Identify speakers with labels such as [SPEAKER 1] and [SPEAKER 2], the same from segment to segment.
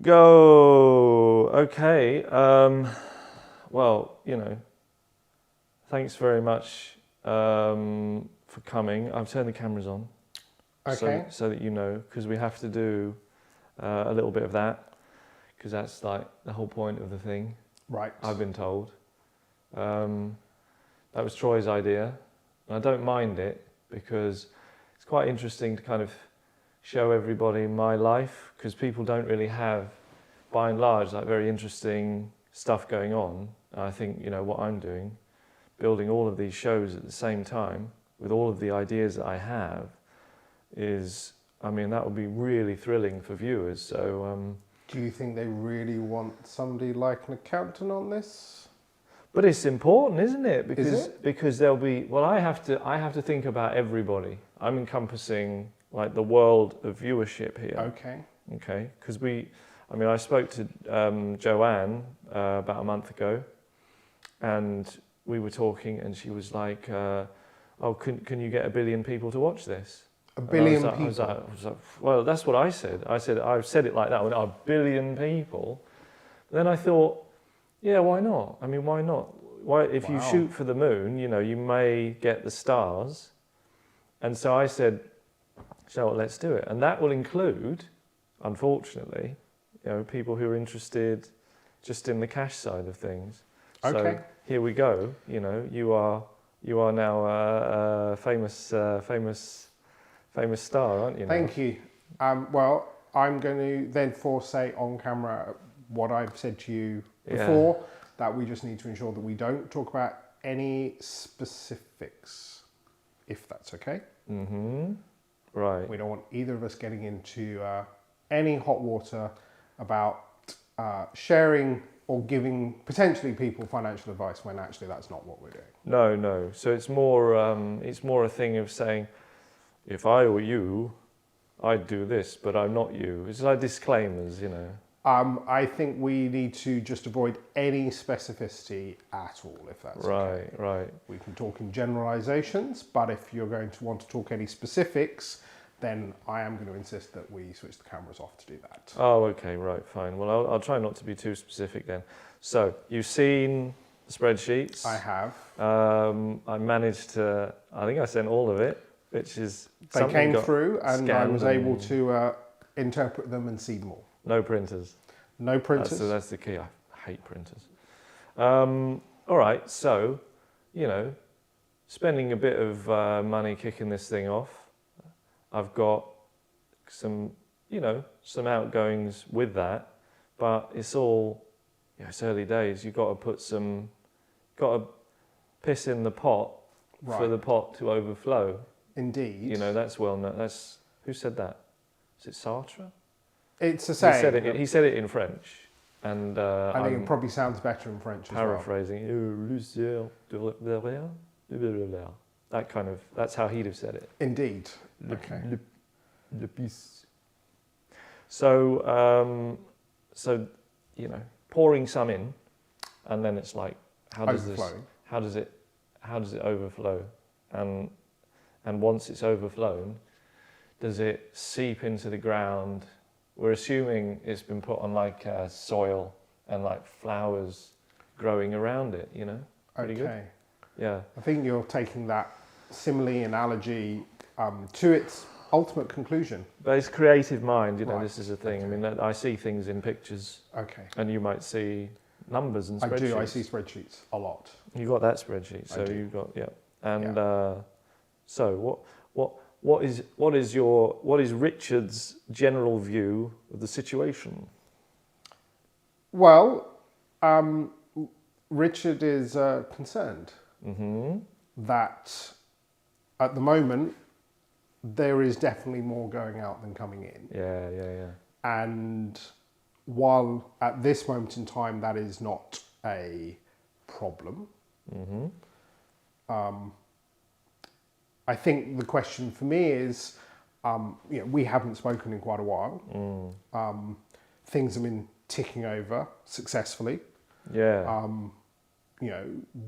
[SPEAKER 1] Go. Okay. Well, thanks very much for coming. I've turned the cameras on,
[SPEAKER 2] Okay.
[SPEAKER 1] so that you know, because we have to do a little bit of that, because that's like the whole point of the thing.
[SPEAKER 2] Right.
[SPEAKER 1] I've been told. That was Troy's idea, and I don't mind it because it's quite interesting to kind of show everybody my life, because people don't really have, by and large, like very interesting stuff going on. And I think what I'm doing, building all of these shows at the same time with all of the ideas that I have, is, I mean, that would be really thrilling for viewers. So.
[SPEAKER 2] Do you think they really want somebody like an accountant on this?
[SPEAKER 1] But it's important, isn't it?
[SPEAKER 2] Is
[SPEAKER 1] There'll be, well, I have to think about everybody. I'm encompassing like the world of viewership here. Okay. Because I spoke to Joanne about a month ago, and we were talking, and she was like, "Oh, can you get 1 billion people to watch this?"
[SPEAKER 2] 1 billion people.
[SPEAKER 1] I was like, well, that's what I said. I've said it like that. 1 billion people. Then I thought, yeah, why not? I mean, why not? Why, if you shoot for the moon, you may get the stars. And so I said, so let's do it. And that will include, unfortunately, people who are interested just in the cash side of things.
[SPEAKER 2] Okay.
[SPEAKER 1] So here we go. You are now a famous star, aren't you?
[SPEAKER 2] Thank you. Well, I'm going to therefore say on camera what I've said to you before, that we just need to ensure that we don't talk about any specifics, if that's okay.
[SPEAKER 1] Mm-hmm. Right.
[SPEAKER 2] We don't want either of us getting into any hot water about sharing or giving potentially people financial advice when actually that's not what we're doing.
[SPEAKER 1] No. So it's more a thing of saying, if I were you, I'd do this, but I'm not you. It's like disclaimers,
[SPEAKER 2] I think we need to just avoid any specificity at all, if that's okay.
[SPEAKER 1] Right.
[SPEAKER 2] We can talk in generalizations, but if you're going to want to talk any specifics, then I am going to insist that we switch the cameras off to do that.
[SPEAKER 1] Oh, okay, right, fine. Well, I'll try not to be too specific then. So, you've seen the spreadsheets.
[SPEAKER 2] I have.
[SPEAKER 1] I managed to, I think I sent all of it, which is
[SPEAKER 2] They came through and I was able
[SPEAKER 1] and
[SPEAKER 2] to interpret them and see them all.
[SPEAKER 1] No printers.
[SPEAKER 2] No printers?
[SPEAKER 1] That's the key. I hate printers. All right, so, spending a bit of money kicking this thing off. I've got some outgoings with that, but it's all, it's early days. You've got to piss in the pot for the pot to overflow.
[SPEAKER 2] Indeed.
[SPEAKER 1] That's well known. Who said that? Is it Sartre?
[SPEAKER 2] It's a saying.
[SPEAKER 1] He said it in French, and
[SPEAKER 2] I think it probably sounds better in French as well.
[SPEAKER 1] Paraphrasing. That kind of, that's how he'd have said it.
[SPEAKER 2] Indeed. Okay.
[SPEAKER 1] Le pisse. So, pouring some in, and then it's like, how does it overflow? And once it's overflown, does it seep into the ground? We're assuming it's been put on like soil and like flowers growing around it, Pretty good? Yeah.
[SPEAKER 2] I think you're taking that simile analogy to its ultimate conclusion.
[SPEAKER 1] But it's creative mind,
[SPEAKER 2] Right.
[SPEAKER 1] This is a thing.
[SPEAKER 2] Okay.
[SPEAKER 1] I mean, I see things in pictures.
[SPEAKER 2] Okay.
[SPEAKER 1] And you might see numbers and spreadsheets.
[SPEAKER 2] I do, I see spreadsheets a lot.
[SPEAKER 1] You got that spreadsheet, so you've got, And so what is Richard's general view of the situation?
[SPEAKER 2] Well, Richard is concerned that at the moment there is definitely more going out than coming in.
[SPEAKER 1] Yeah.
[SPEAKER 2] And while at this moment in time that is not a problem, I think the question for me is, we haven't spoken in quite a while. Things have been ticking over successfully.
[SPEAKER 1] Yeah.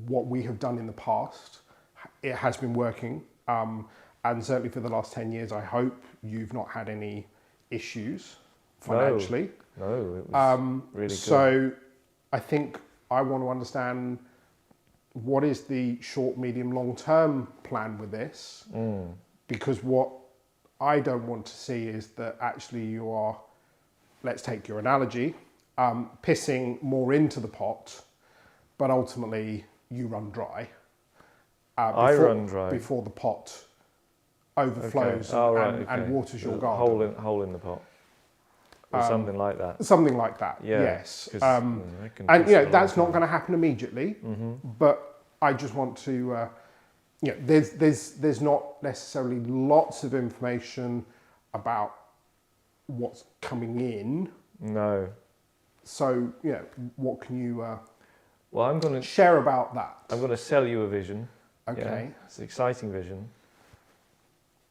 [SPEAKER 2] What we have done in the past, it has been working. And certainly for the last 10 years, I hope you've not had any issues financially.
[SPEAKER 1] No, it was really good.
[SPEAKER 2] So I think I want to understand what is the short, medium, long term plan with this, because what I don't want to see is that actually you are, let's take your analogy, pissing more into the pot, but ultimately you run dry.
[SPEAKER 1] I run dry
[SPEAKER 2] before the pot overflows and waters your
[SPEAKER 1] There's a
[SPEAKER 2] garden.
[SPEAKER 1] hole in the pot, or something like that.
[SPEAKER 2] Something like that.
[SPEAKER 1] Yeah,
[SPEAKER 2] yes.
[SPEAKER 1] 'cause, I can
[SPEAKER 2] And
[SPEAKER 1] piss a
[SPEAKER 2] that's
[SPEAKER 1] lot
[SPEAKER 2] not
[SPEAKER 1] of
[SPEAKER 2] going to happen immediately. But I just want to. There's not necessarily lots of information about what's coming in.
[SPEAKER 1] No.
[SPEAKER 2] So what can you
[SPEAKER 1] Well, I'm going to
[SPEAKER 2] share about that?
[SPEAKER 1] I'm going to sell you a vision.
[SPEAKER 2] Okay.
[SPEAKER 1] Yeah? It's an exciting vision.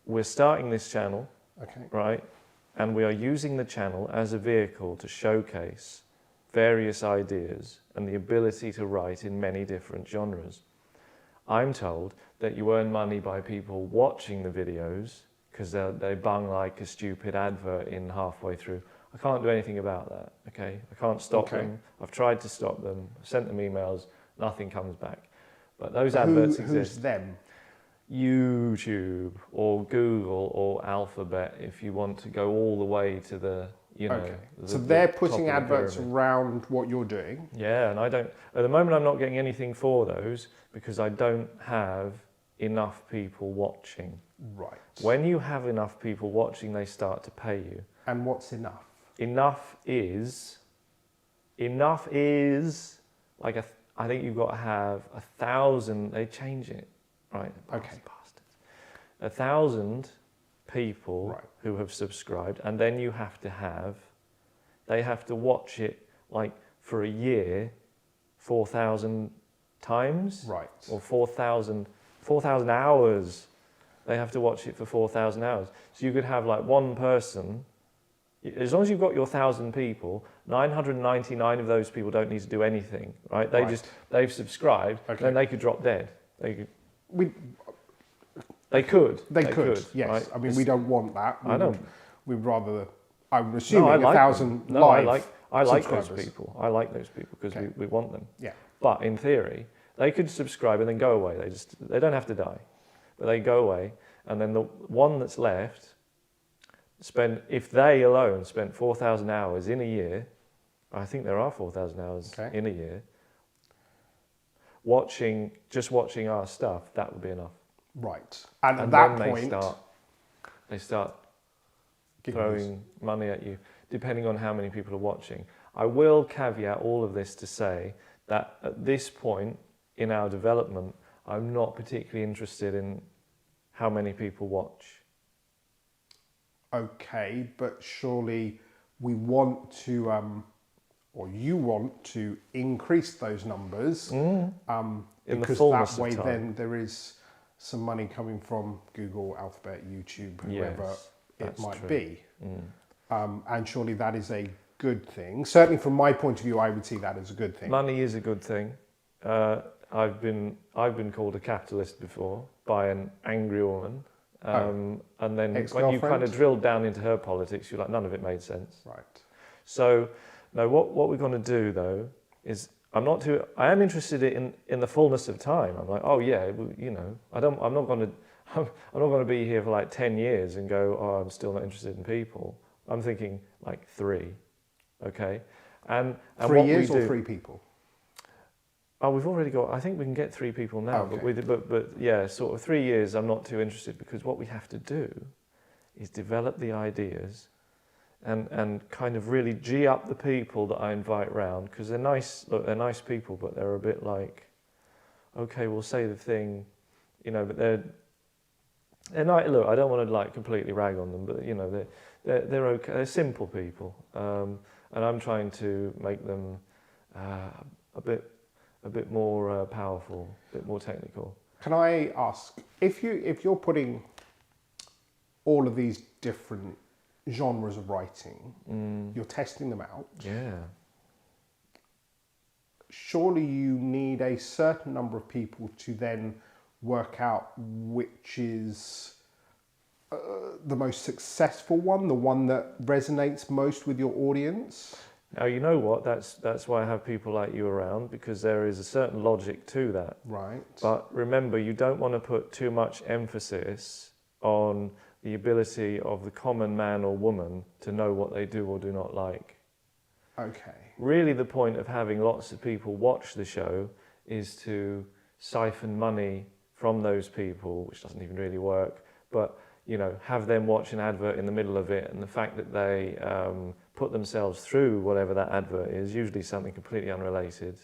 [SPEAKER 1] We're starting this channel,
[SPEAKER 2] Okay.
[SPEAKER 1] right? And we are using the channel as a vehicle to showcase various ideas and the ability to write in many different genres. I'm told that you earn money by people watching the videos because they bung like a stupid advert in halfway through. I can't do anything about that, okay? I can't stop them. I've tried to stop them. I've sent them emails. Nothing comes back. But those adverts exist.
[SPEAKER 2] Who's them?
[SPEAKER 1] YouTube or Google or Alphabet, if you want to go all the way to the,
[SPEAKER 2] Okay.
[SPEAKER 1] the,
[SPEAKER 2] So
[SPEAKER 1] the
[SPEAKER 2] they're
[SPEAKER 1] top
[SPEAKER 2] putting
[SPEAKER 1] of the
[SPEAKER 2] adverts
[SPEAKER 1] pyramid.
[SPEAKER 2] around what you're doing.
[SPEAKER 1] Yeah, and at the moment I'm not getting anything for those because I don't have enough people watching.
[SPEAKER 2] Right.
[SPEAKER 1] When you have enough people watching, they start to pay you.
[SPEAKER 2] And what's enough?
[SPEAKER 1] Enough is like I think you've got to have 1,000. They change it, right?
[SPEAKER 2] Okay.
[SPEAKER 1] Bastards. 1,000 people
[SPEAKER 2] Right.
[SPEAKER 1] who have subscribed, and then they have to watch it like for a year, 4,000 times,
[SPEAKER 2] Right.
[SPEAKER 1] or 4,000 hours. They have to watch it for 4,000 hours. So you could have like one person. As long as you've got your 1,000 people, 999 of those people don't need to do anything, right? They've subscribed,
[SPEAKER 2] Okay.
[SPEAKER 1] then they could drop dead. They could.
[SPEAKER 2] They could. Yes.
[SPEAKER 1] Right?
[SPEAKER 2] I mean, we don't want that.
[SPEAKER 1] I know.
[SPEAKER 2] We'd rather. I'm assuming
[SPEAKER 1] I like
[SPEAKER 2] 1,000
[SPEAKER 1] them. No,
[SPEAKER 2] live.
[SPEAKER 1] I like those
[SPEAKER 2] subscribers.
[SPEAKER 1] people. I like those people because
[SPEAKER 2] Okay.
[SPEAKER 1] we want them.
[SPEAKER 2] Yeah.
[SPEAKER 1] But in theory, they could subscribe and then go away. They don't have to die, but they go away, and then the one that's left if they alone spent 4,000 hours in a year, I think there are 4,000 hours in a year, just watching our stuff, that would be enough.
[SPEAKER 2] Right. And at
[SPEAKER 1] And
[SPEAKER 2] that
[SPEAKER 1] then
[SPEAKER 2] point,
[SPEAKER 1] they start throwing money at you, depending on how many people are watching. I will caveat all of this to say that at this point in our development, I'm not particularly interested in how many people watch.
[SPEAKER 2] okay, but surely we want to, or you want to increase those numbers,
[SPEAKER 1] In the
[SPEAKER 2] because
[SPEAKER 1] fullness
[SPEAKER 2] that way
[SPEAKER 1] of time.
[SPEAKER 2] then there is some money coming from Google, Alphabet, YouTube, whoever
[SPEAKER 1] Yes,
[SPEAKER 2] it
[SPEAKER 1] that's
[SPEAKER 2] might
[SPEAKER 1] true.
[SPEAKER 2] be. And surely that is a good thing. Certainly from my point of view, I would see that as a good thing.
[SPEAKER 1] Money is a good thing. I've been called a capitalist before by an angry woman. And then when you kind
[SPEAKER 2] Ex-girlfriend?
[SPEAKER 1] of drilled down into her politics, you're like, none of it made sense.
[SPEAKER 2] Right.
[SPEAKER 1] So, no, what we're going to do though is I am interested in the fullness of time. I'm like, oh yeah, I'm not going to be here for like 10 years and go, oh, I'm still not interested in people. I'm thinking like 3, okay? And
[SPEAKER 2] 3
[SPEAKER 1] what
[SPEAKER 2] years
[SPEAKER 1] we
[SPEAKER 2] or
[SPEAKER 1] do,
[SPEAKER 2] 3 people?
[SPEAKER 1] Oh, we've already got. I think we can get 3 people now,
[SPEAKER 2] Okay.
[SPEAKER 1] but yeah, sort of 3 years. I'm not too interested because what we have to do is develop the ideas, and kind of really G up the people that I invite round because they're nice. Look, they're nice people, but they're a bit like, okay, we'll say the thing, but they're not. Look, I don't want to like completely rag on them, but they're okay. They're simple people, and I'm trying to make them a bit more powerful, a bit more technical.
[SPEAKER 2] Can I ask, if you're putting all of these different genres of writing, you're testing them out,
[SPEAKER 1] Yeah.
[SPEAKER 2] surely you need a certain number of people to then work out which is the most successful one, the one that resonates most with your audience?
[SPEAKER 1] Now, you know what, that's why I have people like you around, because there is a certain logic to that.
[SPEAKER 2] Right.
[SPEAKER 1] But remember, you don't want to put too much emphasis on the ability of the common man or woman to know what they do or do not like.
[SPEAKER 2] Okay.
[SPEAKER 1] Really, the point of having lots of people watch the show is to siphon money from those people, which doesn't even really work, but have them watch an advert in the middle of it, and the fact that they put themselves through whatever that advert is, usually something completely unrelated,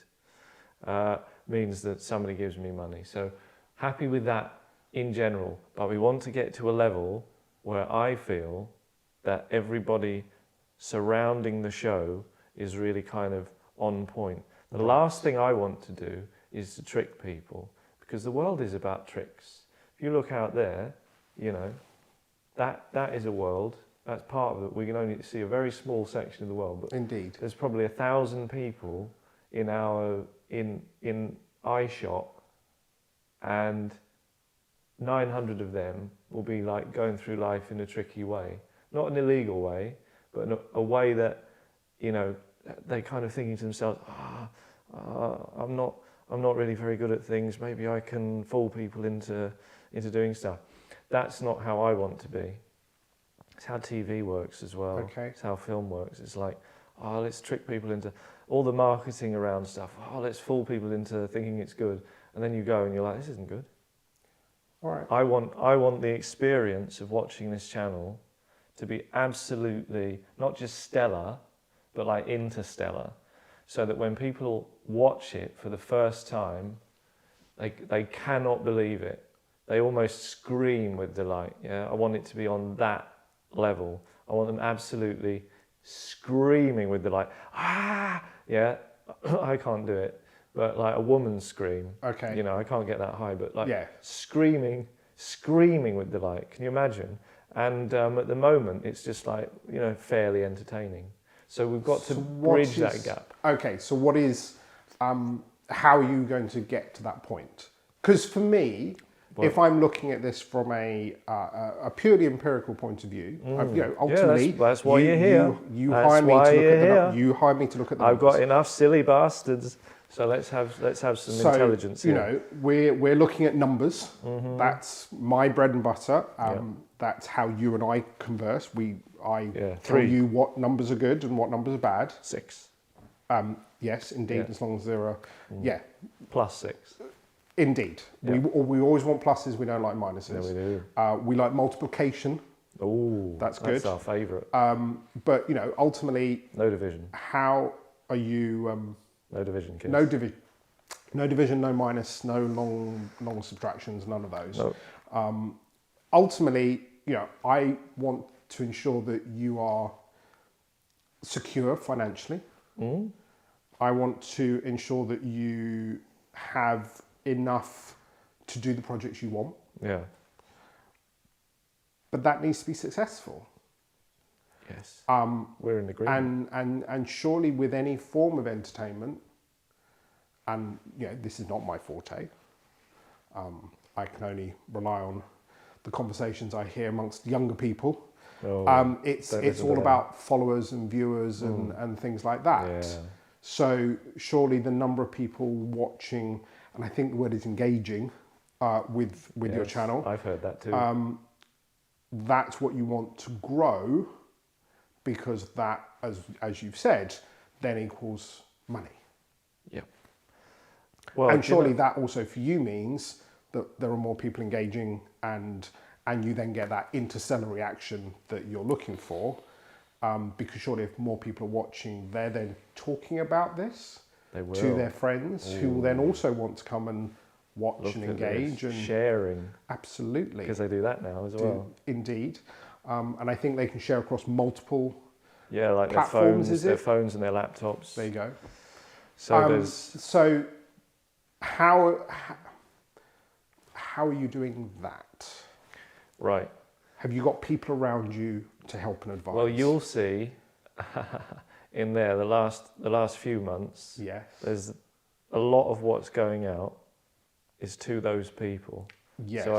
[SPEAKER 1] means that somebody gives me money. So happy with that in general, but we want to get to a level where I feel that everybody surrounding the show is really kind of on point. The last thing I want to do is to trick people, because the world is about tricks. If you look out there, that is a world, that's part of it. We can only see a very small section of the world, but
[SPEAKER 2] Indeed.
[SPEAKER 1] there's probably 1,000 people in iShop, and 900 of them will be like going through life in a tricky way. Not an illegal way, but in a way that, they're kind of thinking to themselves, I'm not really very good at things, maybe I can fool people into doing stuff. That's not how I want to be. It's how TV works as well.
[SPEAKER 2] Okay.
[SPEAKER 1] It's how film works. It's like, let's trick people into all the marketing around stuff. Let's fool people into thinking it's good. And then you go and you're like, this isn't good.
[SPEAKER 2] All right.
[SPEAKER 1] I want the experience of watching this channel to be absolutely, not just stellar, but like interstellar. So that when people watch it for the first time, they cannot believe it. They almost scream with delight. Yeah, I want it to be on that level. I want them absolutely screaming with delight. Yeah, I can't do it, but like a woman's scream.
[SPEAKER 2] Okay.
[SPEAKER 1] I can't get that high, but like
[SPEAKER 2] Yeah.
[SPEAKER 1] screaming with delight. Can you imagine? And at the moment, it's just like fairly entertaining. So we've got to bridge that gap.
[SPEAKER 2] Okay, so what is, how are you going to get to that point? Because for me, if I'm looking at this from a purely empirical point of view, ultimately,
[SPEAKER 1] that's why you're here.
[SPEAKER 2] You hired me to look at the. You hired me to look at the.
[SPEAKER 1] I've got enough silly bastards, so let's have some intelligence here.
[SPEAKER 2] We're looking at numbers.
[SPEAKER 1] Mm-hmm.
[SPEAKER 2] That's my bread and butter. That's how you and I converse. I tell you what numbers are good and what numbers are bad.
[SPEAKER 1] 6.
[SPEAKER 2] Yes, indeed. As long as there are,
[SPEAKER 1] Plus 6.
[SPEAKER 2] Indeed. Yeah. We always want pluses, we don't like minuses.
[SPEAKER 1] Yeah, we do.
[SPEAKER 2] We like multiplication.
[SPEAKER 1] Oh,
[SPEAKER 2] that's good.
[SPEAKER 1] That's our favourite.
[SPEAKER 2] But, ultimately...
[SPEAKER 1] No division.
[SPEAKER 2] How are you...
[SPEAKER 1] no division, kids.
[SPEAKER 2] No division, no minus, no long subtractions, none of those.
[SPEAKER 1] No.
[SPEAKER 2] Ultimately, I want to ensure that you are secure financially.
[SPEAKER 1] Mm.
[SPEAKER 2] I want to ensure that you have enough to do the projects you want.
[SPEAKER 1] Yeah.
[SPEAKER 2] But that needs to be successful.
[SPEAKER 1] Yes. We're in agreement.
[SPEAKER 2] And surely with any form of entertainment, and this is not my forte. I can only rely on the conversations I hear amongst younger people. It's all about followers and viewers and things like that.
[SPEAKER 1] Yeah.
[SPEAKER 2] So surely the number of people watching, and I think the word is engaging with your channel.
[SPEAKER 1] I've heard that too.
[SPEAKER 2] That's what you want to grow, because that, as you've said, then equals money.
[SPEAKER 1] Yeah. Well,
[SPEAKER 2] and surely that also for you means that there are more people engaging, and you then get that interstellar reaction that you're looking for. Because surely if more people are watching, they're then talking about this to their friends, who will then also want to come and watch and engage. And
[SPEAKER 1] sharing.
[SPEAKER 2] Absolutely.
[SPEAKER 1] Because they do that now as well.
[SPEAKER 2] Indeed. And I think they can share across multiple
[SPEAKER 1] like
[SPEAKER 2] platforms,
[SPEAKER 1] their phones and their laptops.
[SPEAKER 2] There you go.
[SPEAKER 1] So
[SPEAKER 2] how are you doing that?
[SPEAKER 1] Right.
[SPEAKER 2] Have you got people around you to help and advise?
[SPEAKER 1] Well, you'll see in there the last few months.
[SPEAKER 2] Yes.
[SPEAKER 1] There's a lot of what's going out is to those people.
[SPEAKER 2] Yes.
[SPEAKER 1] So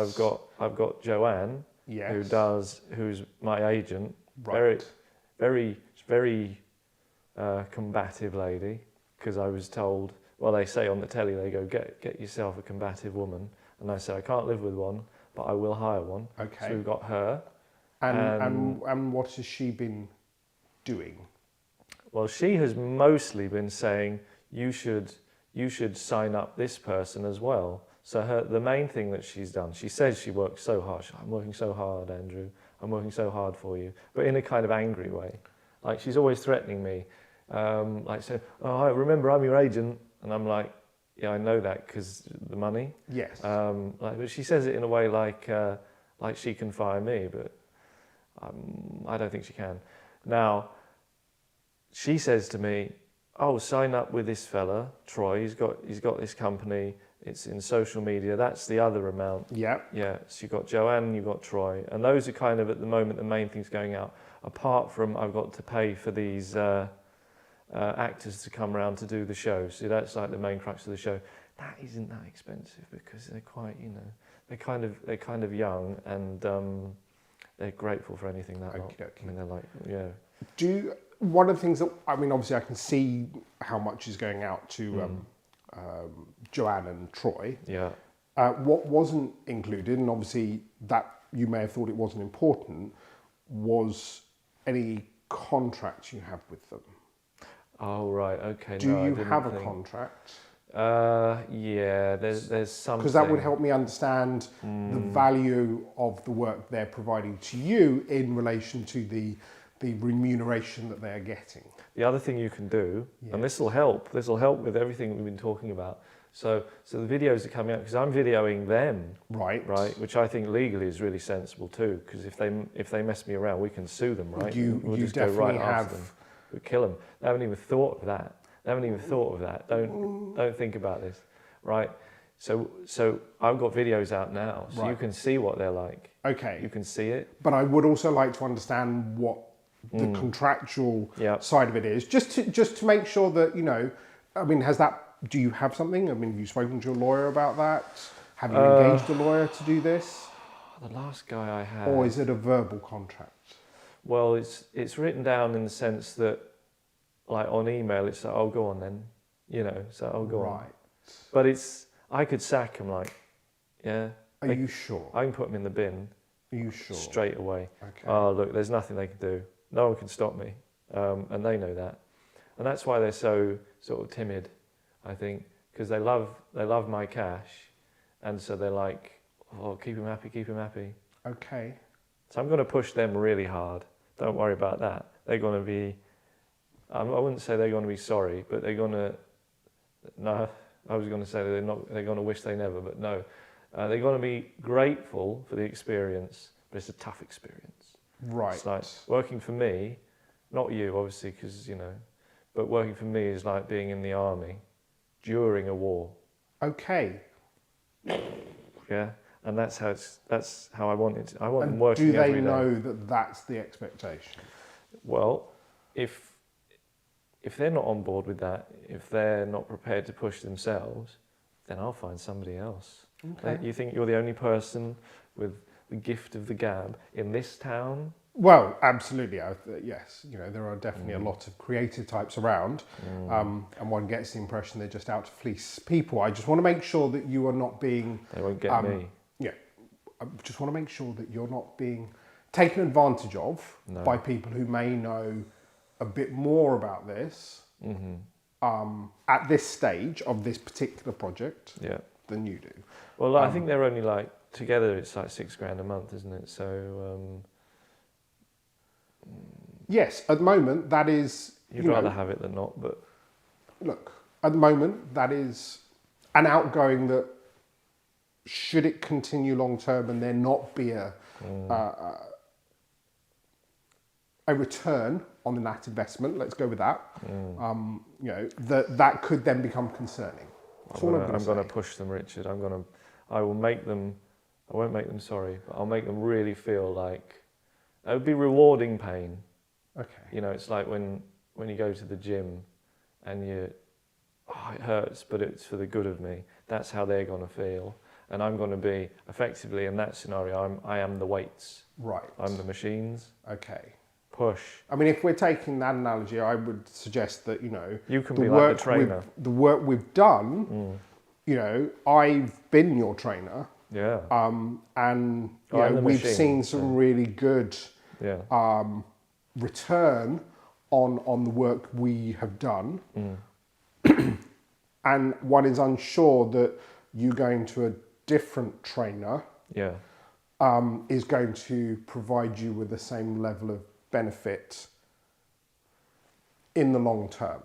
[SPEAKER 1] I've got Joanne,
[SPEAKER 2] Yes.
[SPEAKER 1] who's my agent,
[SPEAKER 2] Right.
[SPEAKER 1] very combative lady, because I was told, well, they say on the telly, they go, get yourself a combative woman. And I said, I can't live with one, but I will hire one.
[SPEAKER 2] Okay.
[SPEAKER 1] So we've got her.
[SPEAKER 2] And what has she been doing?
[SPEAKER 1] Well, she has mostly been saying, you should sign up this person as well. So the main thing that she's done, she says she works so hard. I'm working so hard, Andrew. I'm working so hard for you, but in a kind of angry way. Like she's always threatening me. Like saying, oh, remember I'm your agent. And I'm like, yeah, I know that because the money.
[SPEAKER 2] Yes.
[SPEAKER 1] But she says it in a way like she can fire me, but I don't think she can. Now, she says to me, oh, sign up with this fella, Troy. He's got this company. It's in social media. That's the other amount.
[SPEAKER 2] Yeah.
[SPEAKER 1] Yeah. So you've got Joanne, you've got Troy. And those are kind of, at the moment, the main things going out. Apart from I've got to pay for these actors to come around to do the show. So that's like the main crux of the show. That isn't that expensive because they're quite, they're kind of young and they're grateful for anything that lot. I mean, they're like, yeah.
[SPEAKER 2] One of the things that, I mean, obviously I can see how much is going out to Joanne and Troy.
[SPEAKER 1] Yeah.
[SPEAKER 2] What wasn't included, and obviously that you may have thought it wasn't important, was any contracts you have with them.
[SPEAKER 1] Oh, right, okay.
[SPEAKER 2] Do you have a contract?
[SPEAKER 1] Yeah, there's something.
[SPEAKER 2] Because that would help me understand the value of the work they're providing to you in relation to the remuneration that they're getting.
[SPEAKER 1] The other thing you can do, and this will help with everything we've been talking about. So the videos are coming out because I'm videoing them, right, which I think legally is really sensible too. Because if they mess me around, we can sue them, right?
[SPEAKER 2] We'll just go right after them.
[SPEAKER 1] We'll kill them. They haven't even thought of that. Don't think about this, right? So I've got videos out now, so you can see what they're like.
[SPEAKER 2] Okay.
[SPEAKER 1] You can see it.
[SPEAKER 2] But I would also like to understand what the contractual side of it is, just to make sure that, I mean, do you have something? I mean, have you spoken to your lawyer about that? Have you engaged a lawyer to do this?
[SPEAKER 1] The last guy I had.
[SPEAKER 2] Or is it a verbal contract?
[SPEAKER 1] Well, it's written down in the sense that, like on email, it's like, oh, go on then, so I'll go on. Right. But I could sack him, like, yeah.
[SPEAKER 2] Are you sure?
[SPEAKER 1] I can put him in the bin.
[SPEAKER 2] Are you sure?
[SPEAKER 1] Straight away.
[SPEAKER 2] Okay.
[SPEAKER 1] Oh, look, there's nothing they can do. No one can stop me, and they know that, and that's why they're so sort of timid, I think, because they love my cash, and so they're like, oh, keep him happy.
[SPEAKER 2] Okay.
[SPEAKER 1] So I'm going to push them really hard. Don't worry about that. They're going to be, I wouldn't say they're going to be sorry, but they're going to, no, I was going to say they're going to wish they never, but no. They're going to be grateful for the experience, but it's a tough experience.
[SPEAKER 2] Right.
[SPEAKER 1] It's like working for me, not you, obviously, because, but working for me is like being in the army during a war.
[SPEAKER 2] Okay.
[SPEAKER 1] Yeah. And that's how I want it. I want them working every day.
[SPEAKER 2] Do they know that that's the expectation?
[SPEAKER 1] Well, if they're not on board with that, if they're not prepared to push themselves, then I'll find somebody else. Okay. You think you're the only person with the gift of the gab in this town?
[SPEAKER 2] Well, absolutely. Yes, there are definitely a lot of creative types around, and one gets the impression they're just out to fleece people. I just want to make sure that you are not being...
[SPEAKER 1] They won't get me.
[SPEAKER 2] Yeah, I just want to make sure that you're not being taken advantage of by people who may know a bit more about this at this stage of this particular project than you do.
[SPEAKER 1] Well, I think they're only like, together it's like $6,000 a month, isn't it? So...
[SPEAKER 2] Yes, at the moment that is...
[SPEAKER 1] You'd rather have it than not, but...
[SPEAKER 2] Look, at the moment that is an outgoing that, should it continue long term and there not be a return on that investment, let's go with that, that could then become concerning.
[SPEAKER 1] I'm going to push them, Richard. I won't make them sorry, but I'll make them really feel like it would be rewarding pain.
[SPEAKER 2] Okay.
[SPEAKER 1] It's like when you go to the gym and it hurts, but it's for the good of me. That's how they're going to feel. and I'm going to be effectively in that scenario. I am the weights.
[SPEAKER 2] Right.
[SPEAKER 1] I'm the machines.
[SPEAKER 2] Okay.
[SPEAKER 1] Push.
[SPEAKER 2] I mean, if we're taking that analogy, I would suggest that, you know,
[SPEAKER 1] You can be like the trainer.
[SPEAKER 2] The work we've done, you know, I've been your trainer.
[SPEAKER 1] Yeah.
[SPEAKER 2] And you know, we've seen some really good return on the work we have done. And one is unsure that you going to a different trainer is going to provide you with the same level of benefit in the long term.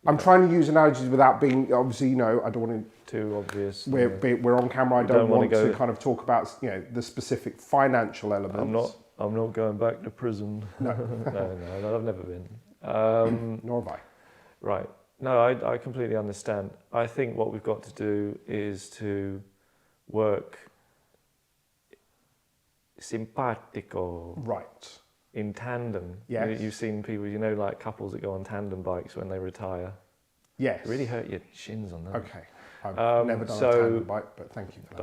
[SPEAKER 2] I'm trying to use analogies without being, obviously, you know, I don't want to...
[SPEAKER 1] Too obvious.
[SPEAKER 2] We're on camera, I don't want to kind of talk about, you know, the specific financial elements.
[SPEAKER 1] I'm not going back to prison. No. no, I've never been.
[SPEAKER 2] Nor have I.
[SPEAKER 1] Right. No, I completely understand. I think what we've got to do is to work simpatico.
[SPEAKER 2] Right.
[SPEAKER 1] In tandem.
[SPEAKER 2] Yes.
[SPEAKER 1] You've seen people, you know, like couples that go on tandem bikes when they retire.
[SPEAKER 2] Yes.
[SPEAKER 1] It really hurt your shins on that.
[SPEAKER 2] Okay. I've never done a tandem bike, but thank you for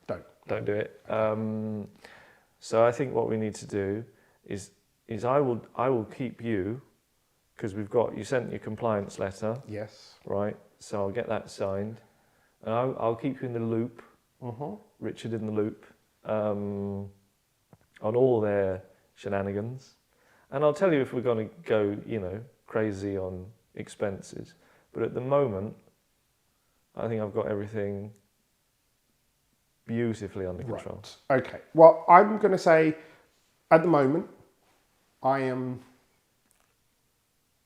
[SPEAKER 2] that.
[SPEAKER 1] Don't do it. So I think what we need to do is I will keep you, because you sent your compliance letter.
[SPEAKER 2] Yes.
[SPEAKER 1] Right. So I'll get that signed, and I'll keep you in the loop. Richard in the loop on all their shenanigans, and I'll tell you if we're going to go, you know, crazy on expenses. But at the moment, I think I've got everything beautifully under control.
[SPEAKER 2] Right. Okay. Well, I'm going to say, at the moment, I'm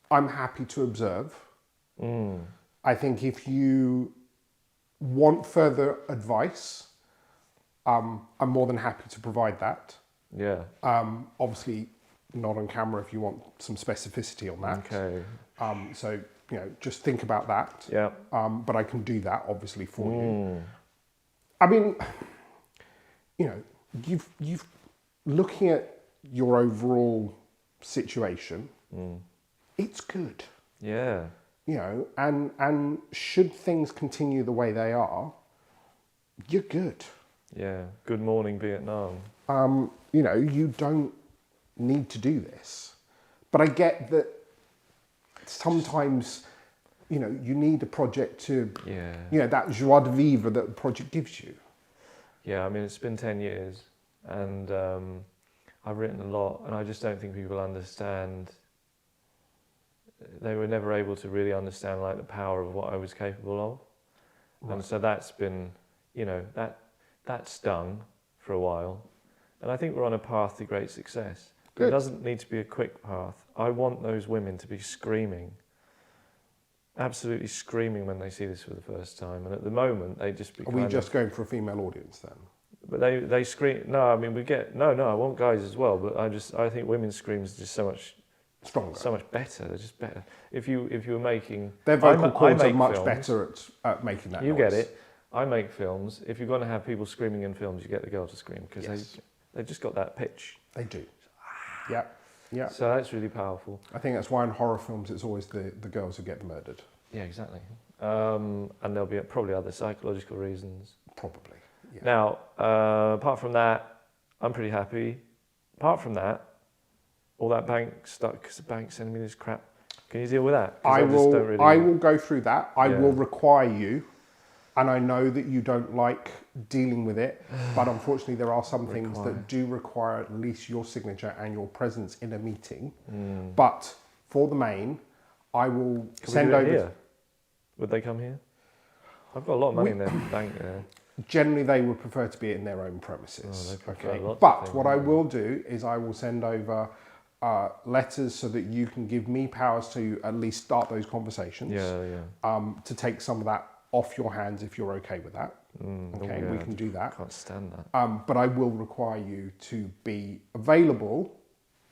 [SPEAKER 2] happy to observe. I think if you want further advice, I'm more than happy to provide that.
[SPEAKER 1] Yeah.
[SPEAKER 2] Obviously, not on camera if you want some specificity on that.
[SPEAKER 1] Okay.
[SPEAKER 2] So, you know, just think about that.
[SPEAKER 1] Yeah.
[SPEAKER 2] But I can do that, obviously, for you. I mean, you know, you've looking at your overall situation, it's good.
[SPEAKER 1] Yeah.
[SPEAKER 2] You know, and should things continue the way they are, you're good.
[SPEAKER 1] Yeah. Good morning, Vietnam.
[SPEAKER 2] You know, you don't need to do this. But I get that sometimes, you know, you need a project to, you know, that joie de vivre that the project gives you.
[SPEAKER 1] Yeah, I mean, it's been 10 years and I've written a lot, and I just don't think people understand. They were never able to really understand like the power of what I was capable of. Right. And so that's been, you know, that stung for a while. And I think we're on a path to great success. It doesn't need to be a quick path. I want those women to be screaming, absolutely screaming when they see this for the first time. And at the moment, they just be.
[SPEAKER 2] Are we just going for a female audience then?
[SPEAKER 1] But they scream. No, I mean I want guys as well. But I think women's screams are just so much
[SPEAKER 2] stronger,
[SPEAKER 1] so much better. They're just better. If you were making
[SPEAKER 2] their vocal cords are much better at making that.
[SPEAKER 1] You get it. I make films. If you're going to have people screaming in films, you get the girl to scream because they've just got that pitch.
[SPEAKER 2] They do. Yeah. Yeah.
[SPEAKER 1] So that's really powerful.
[SPEAKER 2] I think that's why in horror films it's always the girls who get murdered.
[SPEAKER 1] Yeah, exactly. And there'll be probably other psychological reasons.
[SPEAKER 2] Probably. Yeah.
[SPEAKER 1] Now, apart from that, I'm pretty happy. Apart from that, all that bank stuff, because the bank's sending me this crap. Can you deal with that?
[SPEAKER 2] I will go through that. I will require you, and I know that you don't like dealing with it, but unfortunately there are some things that do require at least your signature and your presence in a meeting. But for the main, I will send over...
[SPEAKER 1] Here? Would they come here? I've got a lot of money in their bank there.
[SPEAKER 2] Generally, they would prefer to be in their own premises.
[SPEAKER 1] Okay.
[SPEAKER 2] But what I will do is I will send over letters so that you can give me powers to at least start those conversations. To take some of that off your hands if you're okay with that. Okay, we can do that.
[SPEAKER 1] Can't stand that.
[SPEAKER 2] But I will require you to be available,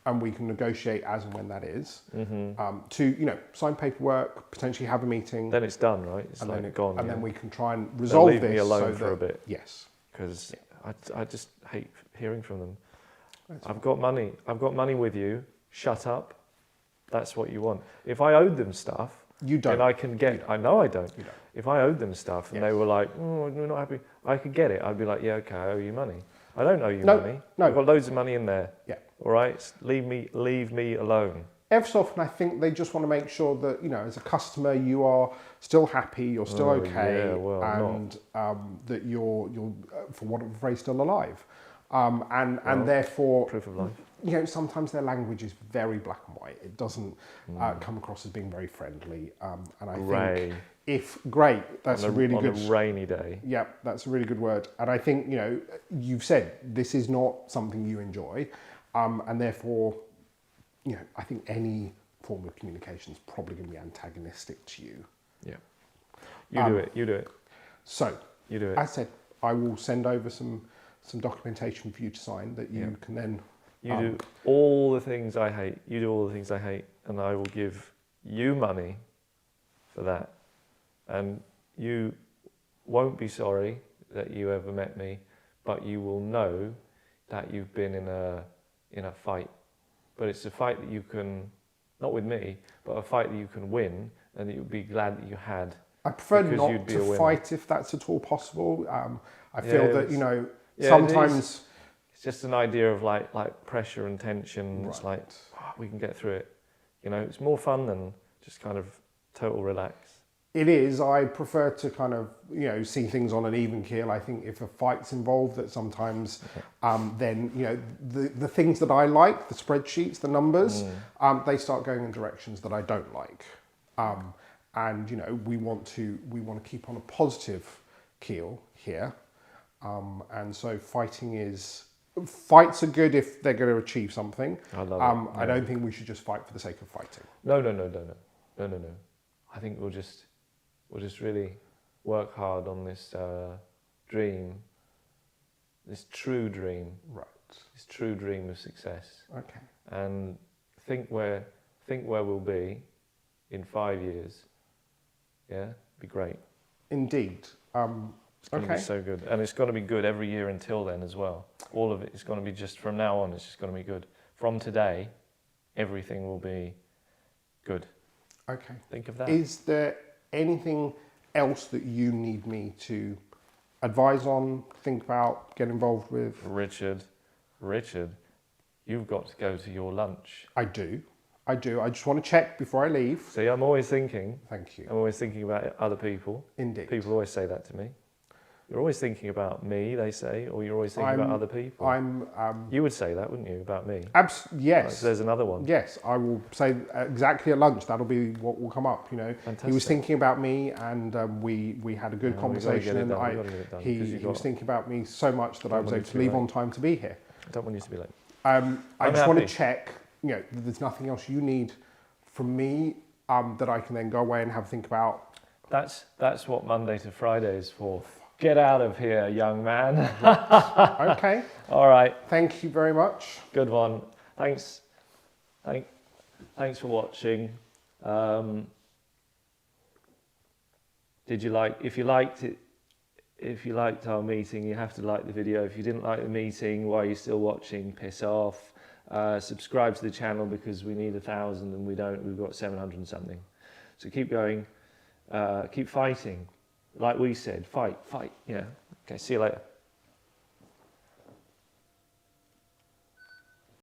[SPEAKER 2] and we can negotiate as and when that is. To sign paperwork, potentially have a meeting.
[SPEAKER 1] Then it's done, right? It's gone.
[SPEAKER 2] And then we can try and resolve this.
[SPEAKER 1] Leave me alone for a bit.
[SPEAKER 2] Yes.
[SPEAKER 1] Because I just hate hearing from them. I've got money. I've got money with you. Shut up. That's what you want. If I owed them stuff,
[SPEAKER 2] You don't.
[SPEAKER 1] And I can get, I know I don't.
[SPEAKER 2] You don't.
[SPEAKER 1] If I owed them stuff and they
[SPEAKER 2] Yes.
[SPEAKER 1] were like, oh, we're not happy, I could get it. I'd be like, yeah, okay, I owe you money. I don't owe you
[SPEAKER 2] No,
[SPEAKER 1] money.
[SPEAKER 2] no.
[SPEAKER 1] I've got loads of money in there.
[SPEAKER 2] Yeah.
[SPEAKER 1] All right, leave me alone.
[SPEAKER 2] Every so often, I think they just want to make sure that, you know, as a customer, you are still happy, you're still
[SPEAKER 1] Oh,
[SPEAKER 2] okay,
[SPEAKER 1] yeah, well,
[SPEAKER 2] and that you're for want of a phrase, still alive. And
[SPEAKER 1] Well,
[SPEAKER 2] therefore,
[SPEAKER 1] Proof of life.
[SPEAKER 2] you know, sometimes their language is very black and white. It doesn't come across as being very friendly. And I think if great, that's a really good.
[SPEAKER 1] On a rainy day.
[SPEAKER 2] Yeah, that's a really good word. And I think, you know, you've said this is not something you enjoy, and therefore, you know, I think any form of communication is probably going to be antagonistic to you.
[SPEAKER 1] Yeah. You do it. You do it.
[SPEAKER 2] So,
[SPEAKER 1] You do it.
[SPEAKER 2] as I said, I will send over some documentation for you to sign that you can then.
[SPEAKER 1] You do all the things I hate. You do all the things I hate, and I will give you money for that. And you won't be sorry that you ever met me, but you will know that you've been in a fight. But it's a fight that you can, not with me, but a fight that you can win, and that you'll be glad that you had.
[SPEAKER 2] I prefer
[SPEAKER 1] because
[SPEAKER 2] not
[SPEAKER 1] you'd be a
[SPEAKER 2] to
[SPEAKER 1] winner.
[SPEAKER 2] fight if that's at all possible. I feel that,
[SPEAKER 1] it's-
[SPEAKER 2] you know,
[SPEAKER 1] yeah, it
[SPEAKER 2] sometimes.
[SPEAKER 1] It's just an idea of like pressure and tension. It's
[SPEAKER 2] Right.
[SPEAKER 1] like, oh, we can get through it. You know, it's more fun than just kind of total relax.
[SPEAKER 2] It is. I prefer to kind of, you know, see things on an even keel. I think if a fight's involved, that sometimes then, you know, the things that I like, the spreadsheets, the numbers, they start going in directions that I don't like. And, you know, we want to keep on a positive keel here. And so fights are good if they're going to achieve something.
[SPEAKER 1] I love it.
[SPEAKER 2] I don't think we should just fight for the sake of fighting.
[SPEAKER 1] No. I think we'll just really work hard on this dream, this true dream,
[SPEAKER 2] Right.
[SPEAKER 1] this true dream of success,
[SPEAKER 2] Okay.
[SPEAKER 1] and think where we'll be in 5 years. Yeah, be great.
[SPEAKER 2] Indeed.
[SPEAKER 1] It's going to
[SPEAKER 2] Okay.
[SPEAKER 1] be so good, and it's going to be good every year until then as well. All of it is going to be just from now on. It's just going to be good. From today, everything will be good.
[SPEAKER 2] Okay.
[SPEAKER 1] Think of that.
[SPEAKER 2] Is there anything else that you need me to advise on, think about, get involved with?
[SPEAKER 1] Richard, you've got to go to your lunch.
[SPEAKER 2] I do. I just want to check before I leave.
[SPEAKER 1] See, I'm always thinking
[SPEAKER 2] Thank you.
[SPEAKER 1] about other people.
[SPEAKER 2] Indeed.
[SPEAKER 1] People always say that to me. You're always thinking about me, they say, or you're always thinking about other people. You would say that, wouldn't you, about me?
[SPEAKER 2] Yes.
[SPEAKER 1] So there's another one.
[SPEAKER 2] Yes, I will say exactly at lunch. That'll be what will come up. You know, he was
[SPEAKER 1] Fantastic.
[SPEAKER 2] thinking about me, and we had a good
[SPEAKER 1] Yeah, we've gotta get
[SPEAKER 2] conversation.
[SPEAKER 1] it
[SPEAKER 2] And
[SPEAKER 1] done, we've gotta get it done, 'cause
[SPEAKER 2] he
[SPEAKER 1] you've
[SPEAKER 2] was
[SPEAKER 1] got-
[SPEAKER 2] thinking about me so much that I
[SPEAKER 1] Don't
[SPEAKER 2] was
[SPEAKER 1] want
[SPEAKER 2] able
[SPEAKER 1] you
[SPEAKER 2] to
[SPEAKER 1] to be
[SPEAKER 2] leave
[SPEAKER 1] late.
[SPEAKER 2] on time to be here.
[SPEAKER 1] I don't want you to be late.
[SPEAKER 2] I
[SPEAKER 1] I'm
[SPEAKER 2] just want to
[SPEAKER 1] happy.
[SPEAKER 2] check, you know, that there's nothing else you need from me that I can then go away and have a think about.
[SPEAKER 1] That's what Monday to Friday is for. Get out of here, young man.
[SPEAKER 2] Okay,
[SPEAKER 1] All right,
[SPEAKER 2] thank you very much.
[SPEAKER 1] good one. Thanks for watching. Did you like? If you liked it, if you liked our meeting, you have to like the video. If you didn't like the meeting, why are you still watching? Piss off. Subscribe to the channel because we need 1,000 and we don't. We've got 700 and something. So keep going. Keep fighting. Like we said, fight. Yeah. Okay, see you later.